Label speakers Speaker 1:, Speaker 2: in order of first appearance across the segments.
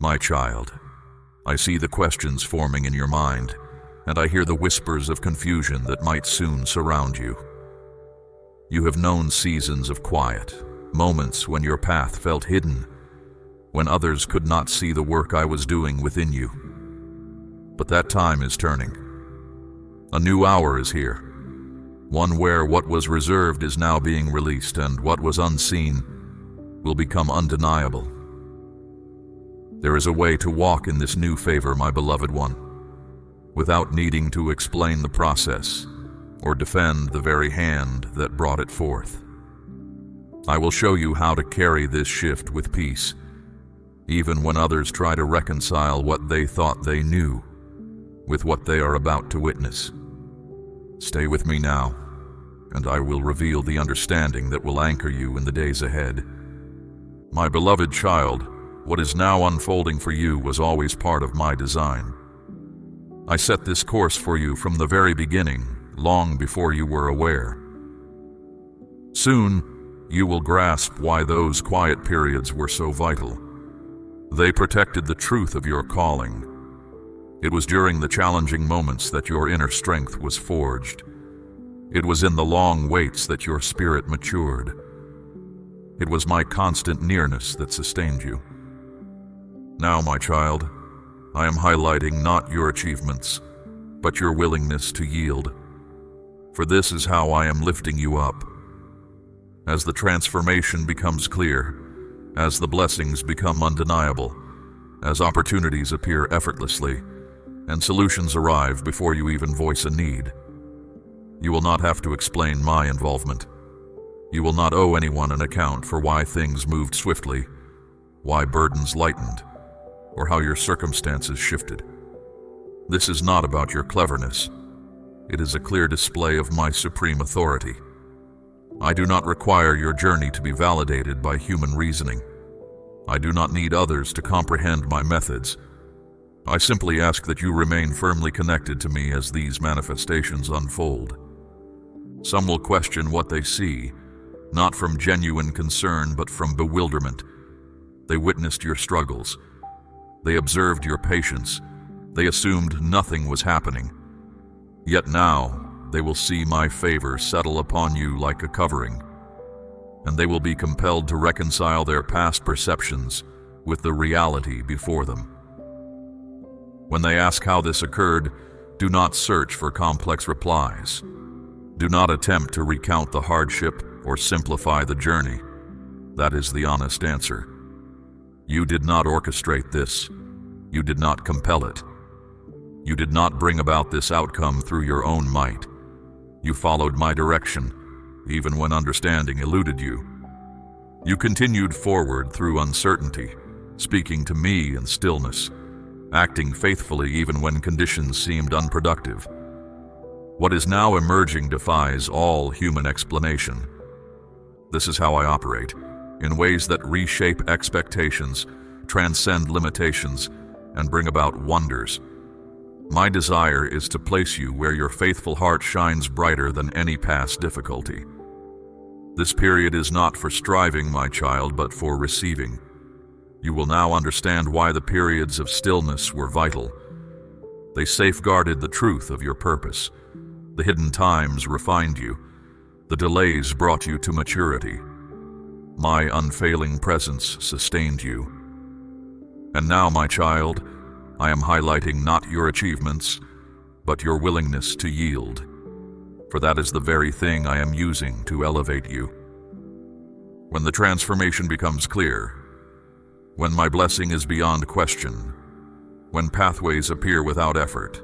Speaker 1: My child, I see the questions forming in your mind, and I hear the whispers of confusion that might soon surround you. You have known seasons of quiet, moments when your path felt hidden, when others could not see the work I was doing within you. But that time is turning. A new hour is here, one where what was reserved is now being released, and what was unseen will become undeniable. There is a way to walk in this new favor, my beloved one, without needing to explain the process or defend the very hand that brought it forth. I will show you how to carry this shift with peace, even when others try to reconcile what they thought they knew with what they are about to witness. Stay with me now, and I will reveal the understanding that will anchor you in the days ahead. My beloved child, what is now unfolding for you was always part of my design. I set this course for you from the very beginning, long before you were aware. Soon, you will grasp why those quiet periods were so vital. They protected the truth of your calling. It was during the challenging moments that your inner strength was forged. It was in the long waits that your spirit matured. It was my constant nearness that sustained you. Now, my child, I am highlighting not your achievements, but your willingness to yield. For this is how I am lifting you up. As the transformation becomes clear, as the blessings become undeniable, as opportunities appear effortlessly, and solutions arrive before you even voice a need, you will not have to explain my involvement. You will not owe anyone an account for why things moved swiftly, why burdens lightened, or how your circumstances shifted. This is not about your cleverness. It is a clear display of my supreme authority. I do not require your journey to be validated by human reasoning. I do not need others to comprehend my methods. I simply ask that you remain firmly connected to me as these manifestations unfold. Some will question what they see, not from genuine concern, but from bewilderment. They witnessed your struggles. They observed your patience. They assumed nothing was happening. Yet now, they will see my favor settle upon you like a covering, and they will be compelled to reconcile their past perceptions with the reality before them. When they ask how this occurred, do not search for complex replies. Do not attempt to recount the hardship or simplify the journey. That is the honest answer. You did not orchestrate this. You did not compel it. You did not bring about this outcome through your own might. You followed my direction, even when understanding eluded you. You continued forward through uncertainty, speaking to me in stillness, acting faithfully even when conditions seemed unproductive. What is now emerging defies all human explanation. This is how I operate, in ways that reshape expectations, transcend limitations, and bring about wonders. My desire is to place you where your faithful heart shines brighter than any past difficulty. This period is not for striving, my child, but for receiving. You will now understand why the periods of stillness were vital. They safeguarded the truth of your purpose. The hidden times refined you. The delays brought you to maturity. My unfailing presence sustained you. And now, my child, I am highlighting not your achievements, but your willingness to yield. For that is the very thing I am using to elevate you. When the transformation becomes clear, when my blessing is beyond question, when pathways appear without effort,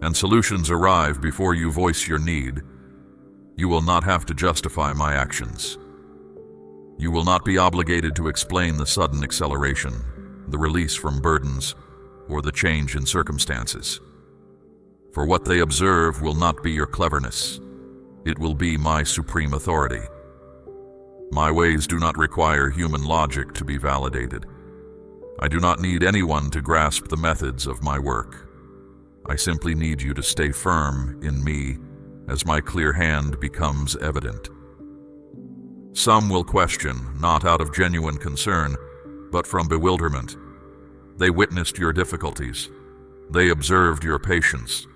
Speaker 1: and solutions arrive before you voice your need, you will not have to justify my actions. You will not be obligated to explain the sudden acceleration, the release from burdens, or the change in circumstances. For what they observe will not be your cleverness. It will be my supreme authority. My ways do not require human logic to be validated. I do not need anyone to grasp the methods of my work. I simply need you to stay firm in me as my clear hand becomes evident. Some will question, not out of genuine concern, but from bewilderment. They witnessed your difficulties. They observed your patience.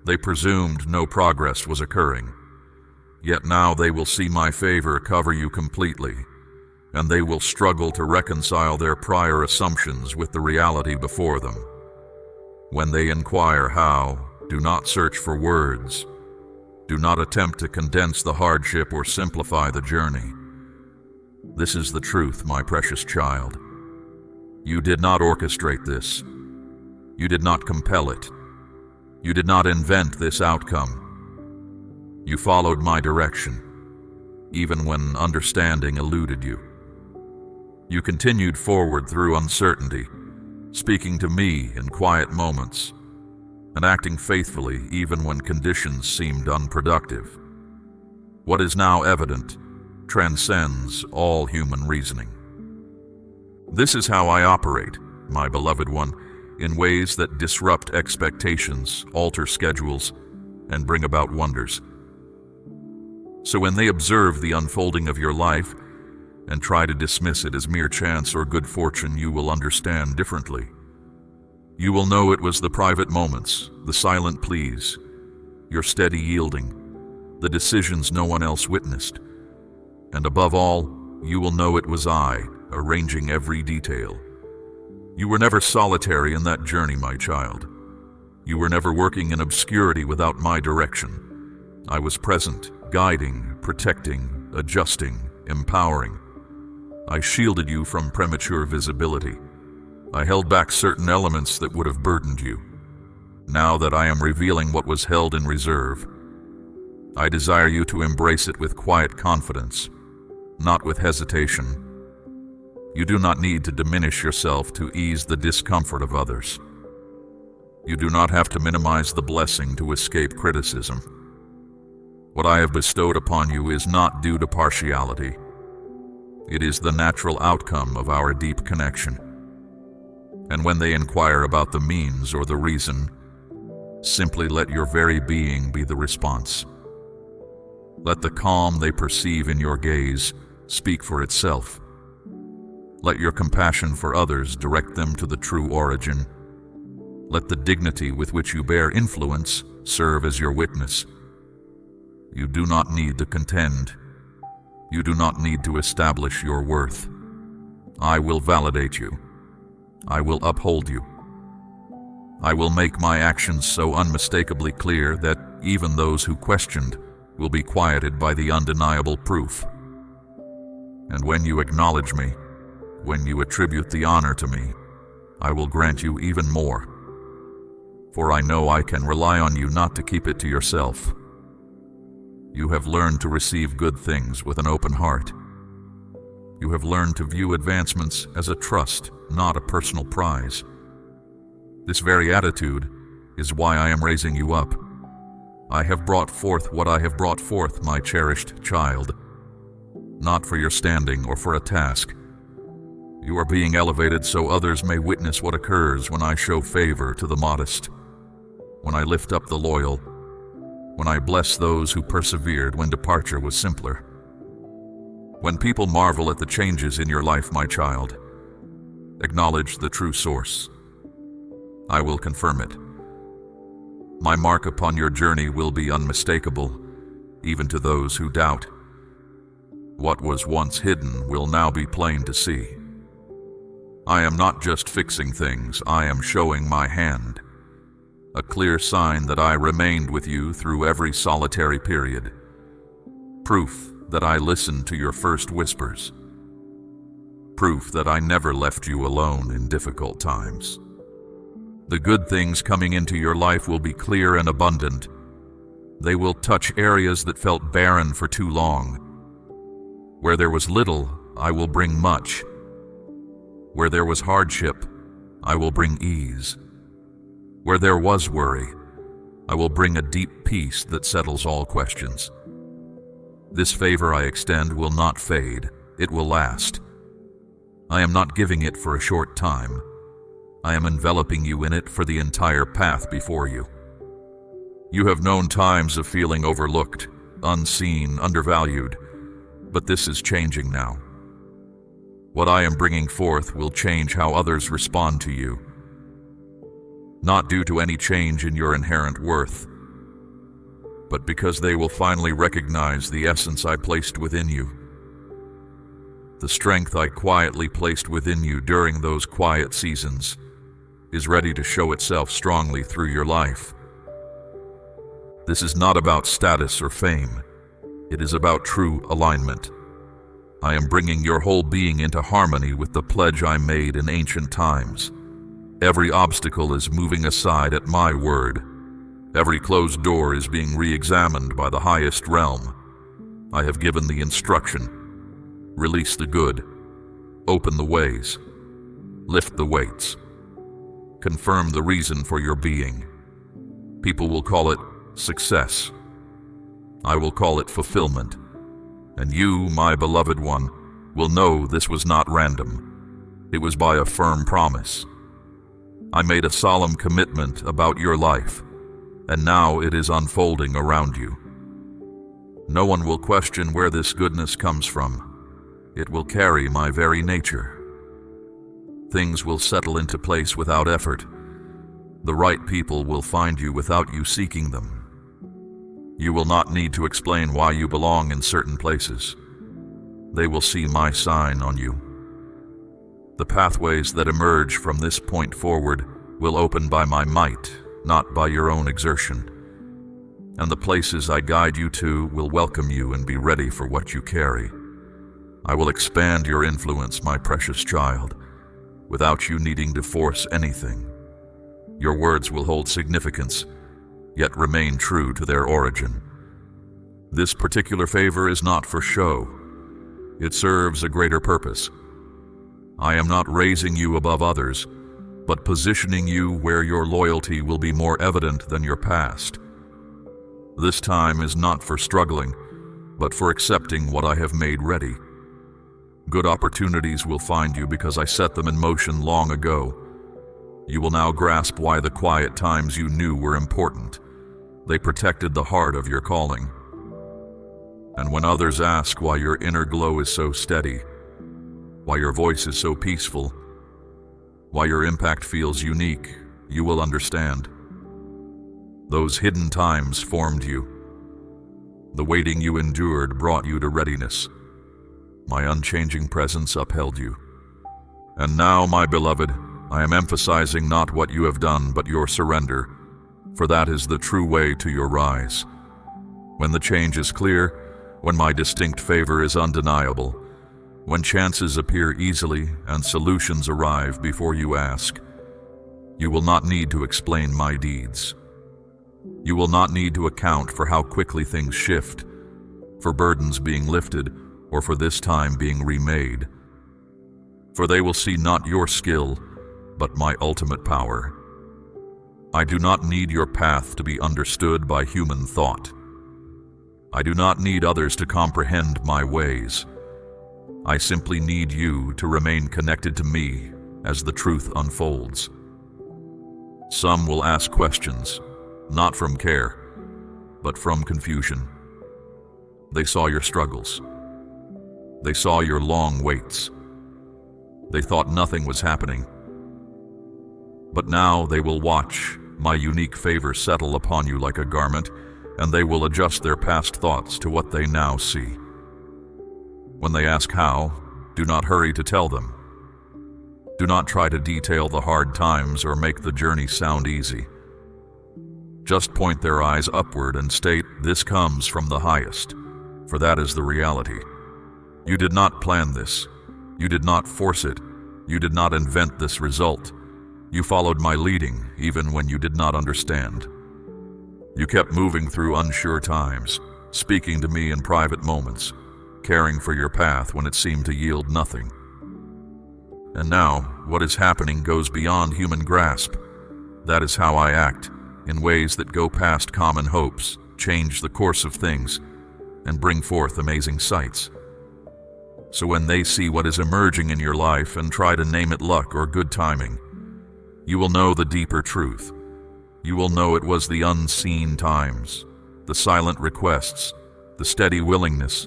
Speaker 1: They presumed no progress was occurring. Yet now they will see my favor cover you completely, and they will struggle to reconcile their prior assumptions with the reality before them. When they inquire how, do not search for words. Do not attempt to condense the hardship or simplify the journey. This is the truth, my precious child. You did not orchestrate this. You did not compel it. You did not invent this outcome. You followed my direction, even when understanding eluded you. You continued forward through uncertainty, speaking to me in quiet moments, and acting faithfully even when conditions seemed unproductive. What is now evident transcends all human reasoning. This is how I operate, my beloved one, in ways that disrupt expectations, alter schedules, and bring about wonders. So when they observe the unfolding of your life and try to dismiss it as mere chance or good fortune, you will understand differently. You will know it was the private moments, the silent pleas, your steady yielding, the decisions no one else witnessed. And above all, you will know it was I, arranging every detail. You were never solitary in that journey, my child. You were never working in obscurity without my direction. I was present, guiding, protecting, adjusting, empowering. I shielded you from premature visibility. I held back certain elements that would have burdened you. Now that I am revealing what was held in reserve, I desire you to embrace it with quiet confidence, not with hesitation. You do not need to diminish yourself to ease the discomfort of others. You do not have to minimize the blessing to escape criticism. What I have bestowed upon you is not due to partiality. It is the natural outcome of our deep connection. And when they inquire about the means or the reason, simply let your very being be the response. Let the calm they perceive in your gaze speak for itself. Let your compassion for others direct them to the true origin. Let the dignity with which you bear influence serve as your witness. You do not need to contend. You do not need to establish your worth. I will validate you. I will uphold you. I will make my actions so unmistakably clear that even those who questioned will be quieted by the undeniable proof. And when you acknowledge me, when you attribute the honor to me, I will grant you even more. For I know I can rely on you not to keep it to yourself. You have learned to receive good things with an open heart. You have learned to view advancements as a trust, not a personal prize. This very attitude is why I am raising you up. I have brought forth what I have brought forth, my cherished child, not for your standing or for a task. You are being elevated so others may witness what occurs when I show favor to the modest, when I lift up the loyal, when I bless those who persevered when departure was simpler. When people marvel at the changes in your life, my child, acknowledge the true source. I will confirm it. My mark upon your journey will be unmistakable, even to those who doubt. What was once hidden will now be plain to see. I am not just fixing things, I am showing my hand, a clear sign that I remained with you through every solitary period, proof that I listened to your first whispers, proof that I never left you alone in difficult times. The good things coming into your life will be clear and abundant. They will touch areas that felt barren for too long. Where there was little, I will bring much. Where there was hardship, I will bring ease. Where there was worry, I will bring a deep peace that settles all questions. This favor I extend will not fade, it will last. I am not giving it for a short time. I am enveloping you in it for the entire path before you. You have known times of feeling overlooked, unseen, undervalued, but this is changing now. What I am bringing forth will change how others respond to you, not due to any change in your inherent worth, but because they will finally recognize the essence I placed within you. The strength I quietly placed within you during those quiet seasons is ready to show itself strongly through your life. This is not about status or fame. It is about true alignment. I am bringing your whole being into harmony with the pledge I made in ancient times. Every obstacle is moving aside at my word. Every closed door is being re-examined by the highest realm. I have given the instruction. Release the good. Open the ways. Lift the weights. Confirm the reason for your being. People will call it success. I will call it fulfillment. And you, my beloved one, will know this was not random. It was by a firm promise. I made a solemn commitment about your life, and now it is unfolding around you. No one will question where this goodness comes from. It will carry my very nature. Things will settle into place without effort. The right people will find you without you seeking them. You will not need to explain why you belong in certain places. They will see my sign on you. The pathways that emerge from this point forward will open by my might, not by your own exertion. And the places I guide you to will welcome you and be ready for what you carry. I will expand your influence, my precious child, without you needing to force anything. Your words will hold significance, yet remain true to their origin. This particular favor is not for show. It serves a greater purpose. I am not raising you above others, but positioning you where your loyalty will be more evident than your past. This time is not for struggling, but for accepting what I have made ready. Good opportunities will find you because I set them in motion long ago. You will now grasp why the quiet times you knew were important. They protected the heart of your calling. And when others ask why your inner glow is so steady, why your voice is so peaceful, why your impact feels unique, you will understand. Those hidden times formed you. The waiting you endured brought you to readiness. My unchanging presence upheld you. And now, my beloved, I am emphasizing not what you have done, but your surrender, for that is the true way to your rise. When the change is clear, when my distinct favor is undeniable, when chances appear easily and solutions arrive before you ask, you will not need to explain my deeds. You will not need to account for how quickly things shift, for burdens being lifted, or for this time being remade. For they will see not your skill, but my ultimate power. I do not need your path to be understood by human thought. I do not need others to comprehend my ways. I simply need you to remain connected to me as the truth unfolds. Some will ask questions, not from care, but from confusion. They saw your struggles. They saw your long waits. They thought nothing was happening. But now they will watch my unique favor settle upon you like a garment, and they will adjust their past thoughts to what they now see. When they ask how, do not hurry to tell them. Do not try to detail the hard times or make the journey sound easy. Just point their eyes upward and state, "This comes from the highest," for that is the reality. You did not plan this. You did not force it. You did not invent this result. You followed my leading, even when you did not understand. You kept moving through unsure times, speaking to me in private moments, caring for your path when it seemed to yield nothing. And now, what is happening goes beyond human grasp. That is how I act, in ways that go past common hopes, change the course of things, and bring forth amazing sights. So when they see what is emerging in your life and try to name it luck or good timing, you will know the deeper truth. You will know it was the unseen times, the silent requests, the steady willingness,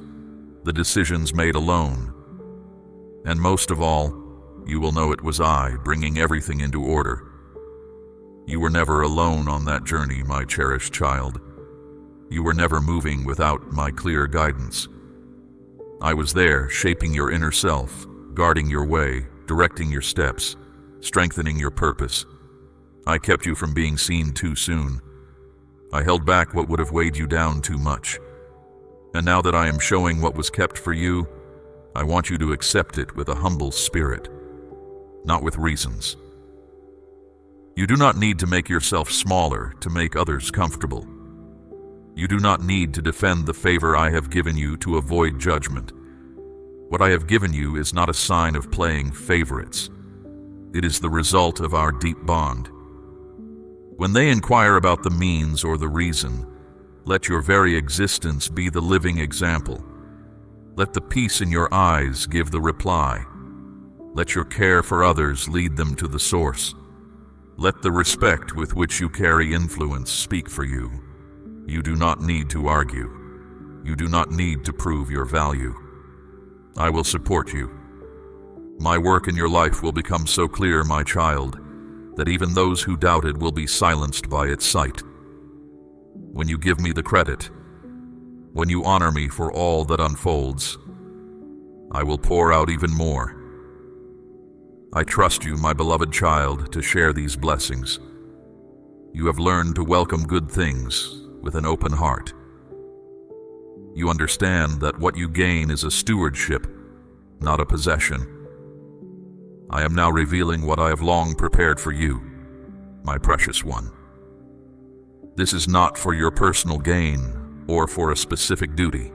Speaker 1: the decisions made alone. And most of all, you will know it was I bringing everything into order. You were never alone on that journey, my cherished child. You were never moving without my clear guidance. I was there, shaping your inner self, guarding your way, directing your steps, strengthening your purpose. I kept you from being seen too soon. I held back what would have weighed you down too much. And now that I am showing what was kept for you, I want you to accept it with a humble spirit, not with reasons. You do not need to make yourself smaller to make others comfortable. You do not need to defend the favor I have given you to avoid judgment. What I have given you is not a sign of playing favorites. It is the result of our deep bond. When they inquire about the means or the reason, let your very existence be the living example. Let the peace in your eyes give the reply. Let your care for others lead them to the source. Let the respect with which you carry influence speak for you. You do not need to argue. You do not need to prove your value. I will support you. My work in your life will become so clear, my child, that even those who doubted will be silenced by its sight. When you give me the credit, when you honor me for all that unfolds, I will pour out even more. I trust you, my beloved child, to share these blessings. You have learned to welcome good things with an open heart. You understand that what you gain is a stewardship, not a possession. I am now revealing what I have long prepared for you, my precious one. This is not for your personal gain or for a specific duty,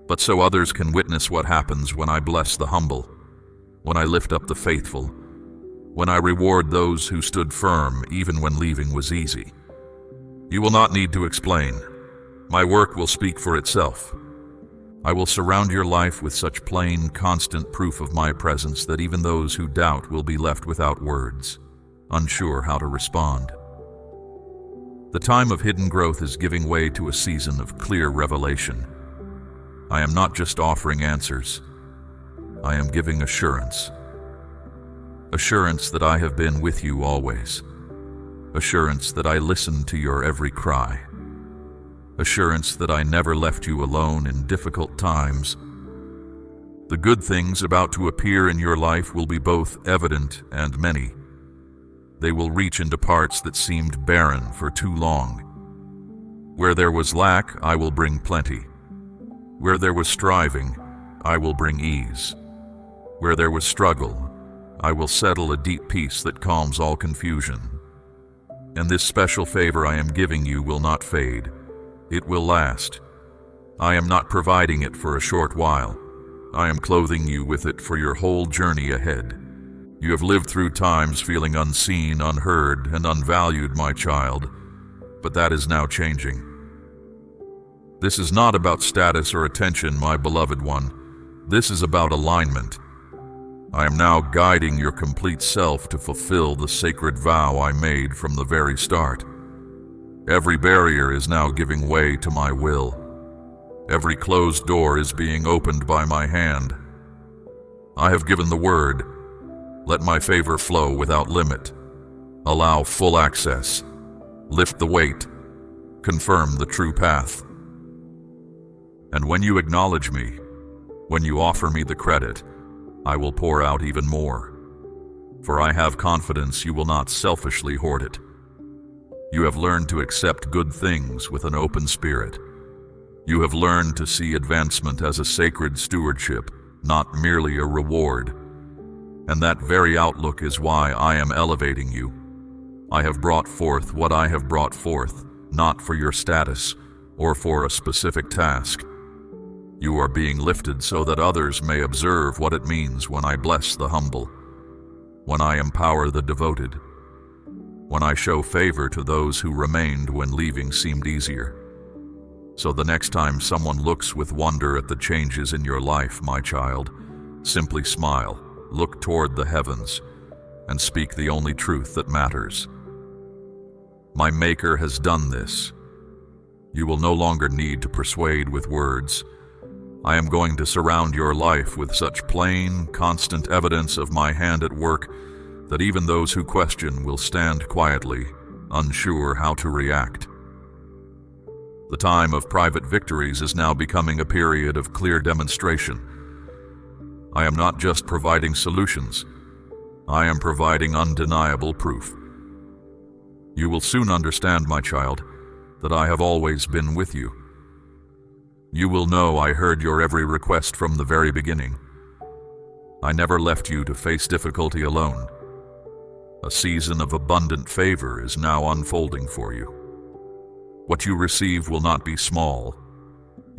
Speaker 1: but so others can witness what happens when I bless the humble, when I lift up the faithful, when I reward those who stood firm even when leaving was easy. You will not need to explain. My work will speak for itself. I will surround your life with such plain, constant proof of my presence that even those who doubt will be left without words, unsure how to respond. The time of hidden growth is giving way to a season of clear revelation. I am not just offering answers. I am giving assurance. Assurance that I have been with you always. Assurance that I listened to your every cry. Assurance that I never left you alone in difficult times. The good things about to appear in your life will be both evident and many. They will reach into parts that seemed barren for too long. Where there was lack, I will bring plenty. Where there was striving, I will bring ease. Where there was struggle, I will settle a deep peace that calms all confusion. And this special favor I am giving you will not fade. It will last. I am not providing it for a short while. I am clothing you with it for your whole journey ahead. You have lived through times feeling unseen, unheard, and unvalued, my child, but that is now changing. This is not about status or attention, my beloved one. This is about alignment. I am now guiding your complete self to fulfill the sacred vow I made from the very start. Every barrier is now giving way to my will. Every closed door is being opened by my hand. I have given the word. Let my favor flow without limit. Allow full access. Lift the weight. Confirm the true path. And when you acknowledge me, when you offer me the credit, I will pour out even more. For I have confidence you will not selfishly hoard it. You have learned to accept good things with an open spirit. You have learned to see advancement as a sacred stewardship, not merely a reward. And that very outlook is why I am elevating you. I have brought forth what I have brought forth, not for your status or for a specific task. You are being lifted so that others may observe what it means when I bless the humble, when I empower the devoted, when I show favor to those who remained when leaving seemed easier. So the next time someone looks with wonder at the changes in your life, my child, simply smile, look toward the heavens, and speak the only truth that matters. My Maker has done this. You will no longer need to persuade with words. I am going to surround your life with such plain, constant evidence of my hand at work that even those who question will stand quietly, unsure how to react. The time of private victories is now becoming a period of clear demonstration. I am not just providing solutions, I am providing undeniable proof. You will soon understand, my child, that I have always been with you. You will know I heard your every request from the very beginning. I never left you to face difficulty alone. A season of abundant favor is now unfolding for you. What you receive will not be small.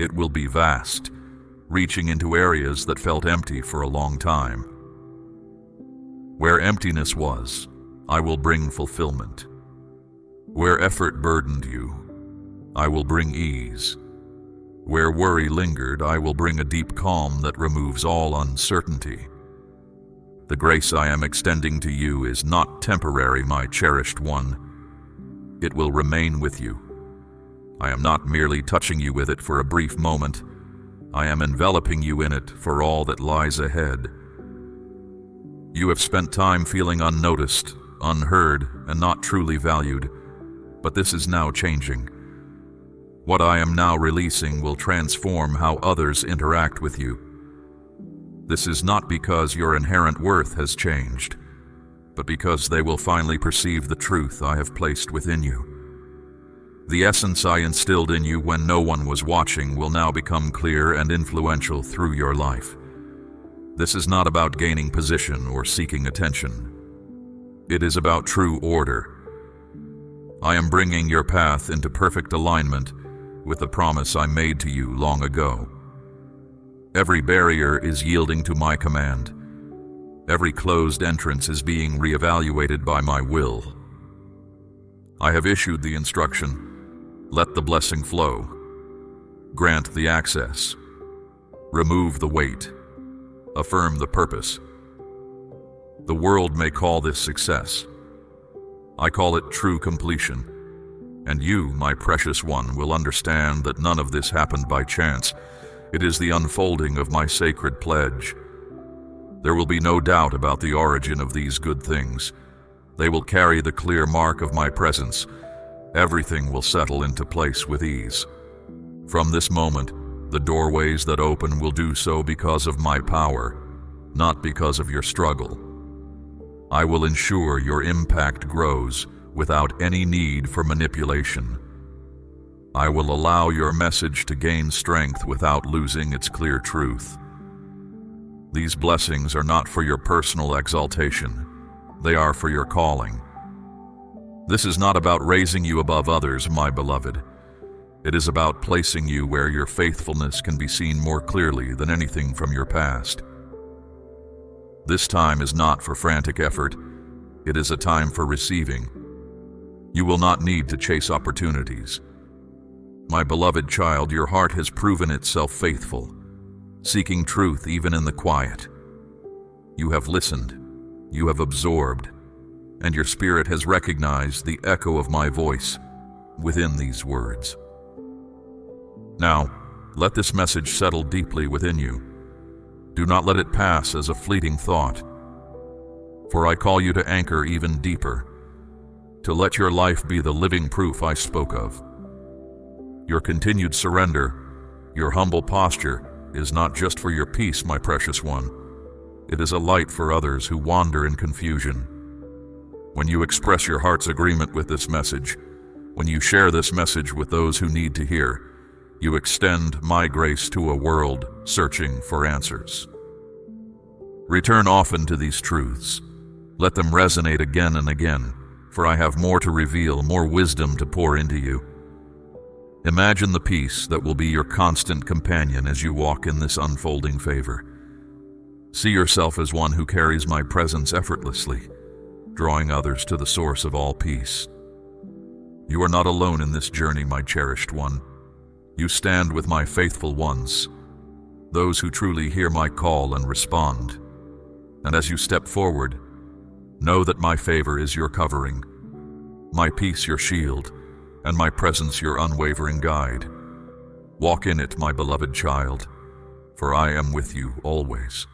Speaker 1: It will be vast, reaching into areas that felt empty for a long time. Where emptiness was, I will bring fulfillment. Where effort burdened you, I will bring ease. Where worry lingered, I will bring a deep calm that removes all uncertainty. The grace I am extending to you is not temporary, my cherished one. It will remain with you. I am not merely touching you with it for a brief moment. I am enveloping you in it for all that lies ahead. You have spent time feeling unnoticed, unheard, and not truly valued, but this is now changing. What I am now releasing will transform how others interact with you. This is not because your inherent worth has changed, but because they will finally perceive the truth I have placed within you. The essence I instilled in you when no one was watching will now become clear and influential through your life. This is not about gaining position or seeking attention. It is about true order. I am bringing your path into perfect alignment with the promise I made to you long ago. Every barrier is yielding to my command. Every closed entrance is being reevaluated by my will. I have issued the instruction. Let the blessing flow. Grant the access. Remove the weight. Affirm the purpose. The world may call this success. I call it true completion. And you, my precious one, will understand that none of this happened by chance. It is the unfolding of my sacred pledge. There will be no doubt about the origin of these good things. They will carry the clear mark of my presence. Everything will settle into place with ease. From this moment, the doorways that open will do so because of my power, not because of your struggle. I will ensure your impact grows without any need for manipulation. I will allow your message to gain strength without losing its clear truth. These blessings are not for your personal exaltation. They are for your calling. This is not about raising you above others, my beloved. It is about placing you where your faithfulness can be seen more clearly than anything from your past. This time is not for frantic effort. It is a time for receiving. You will not need to chase opportunities. My beloved child, your heart has proven itself faithful, seeking truth even in the quiet. You have listened, you have absorbed, and your spirit has recognized the echo of my voice within these words. Now, let this message settle deeply within you. Do not let it pass as a fleeting thought, for I call you to anchor even deeper, to let your life be the living proof I spoke of. Your continued surrender, your humble posture, is not just for your peace, my precious one. It is a light for others who wander in confusion. When you express your heart's agreement with this message, when you share this message with those who need to hear, you extend my grace to a world searching for answers. Return often to these truths. Let them resonate again and again, for I have more to reveal, more wisdom to pour into you. Imagine the peace that will be your constant companion as you walk in this unfolding favor. See yourself as one who carries my presence effortlessly, drawing others to the source of all peace. You are not alone in this journey, my cherished one. You stand with my faithful ones, those who truly hear my call and respond. And as you step forward, know that my favor is your covering, my peace your shield, and my presence your unwavering guide. Walk in it, my beloved child, for I am with you always.